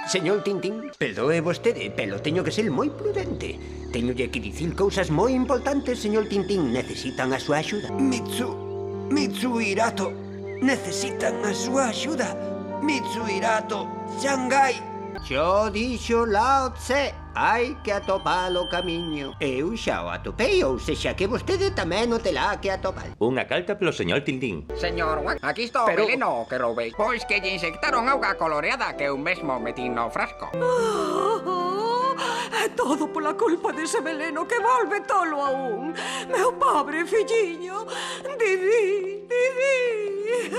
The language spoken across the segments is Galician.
Señor Tintín, perdoe vostede, pero teño que ser moi prudente. Teñolle que dicir cousas moi importantes, señor Tintín. Necesitan a súa axuda. Mitsuhirato, necesitan a súa axuda. Mitsuhirato, Shanghai. Xo dixo Lao Tse, hai que atopar o camiño. Eu xa o atopei, ou sexa que vostede tamén o terá que atopar. Unha carta polo señor Tintín. Señor Wang, aquí está o veleno que roubei. Pois que lle insectaron auga coloreada que eu mesmo metín no frasco. É todo pola culpa dese veleno que volve tolo a un. Meu pobre filliño. Didi, Didi.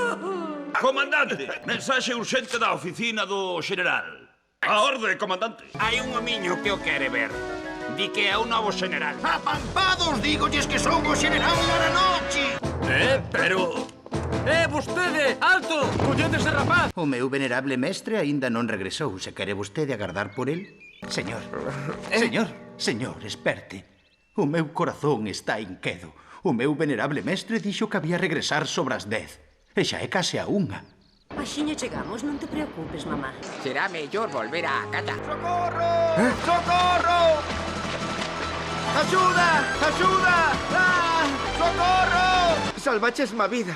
Comandante, mensaxe urxente da oficina do xeneral. A orde, comandante. Hai un homiño que o quere ver. Di que é o novo xeneral. ¡Apampados! Dígolles que son o xeneral Laranochi! Pero... vostede! Alto! Collede ese rapaz! O meu venerable mestre aínda non regresou. Se quere vostede agardar por el? Señor, señor, esperte. O meu corazón está inquedo. O meu venerable mestre dixo que había regresar sobre as 10. E xa é case a 1. Axiña chegamos, non te preocupes, mamá. Será mellor volver á casa. ¡Socorro! ¡Axuda! ¡Axuda! ¡Ah! ¡Socorro! Salvaches má vida.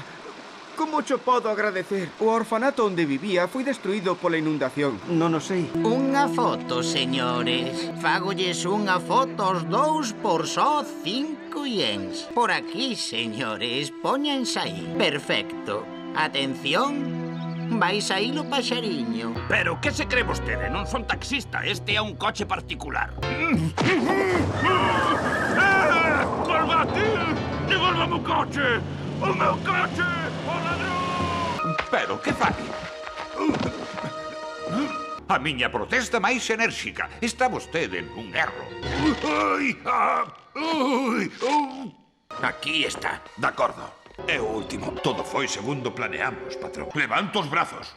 Como cho podo agradecer? O orfanato onde vivía foi destruído pola inundación. Non o sei. Unha foto, señores. Fágolles unha foto aos dous por só 5 iens. Por aquí, señores. Póñanse aí. Perfecto. Atención. Vai saír o paxariño. Pero que se cree vostede? Non son taxista, este é un coche particular. Colgate! Devolva o coche! O meu coche! O ladrón! Pero que fai? A miña protesta máis enérxica. Está vostede nun erro. Aquí está. De acordo. É o último. Todo foi segundo planeamos, patrón. Levanta os brazos.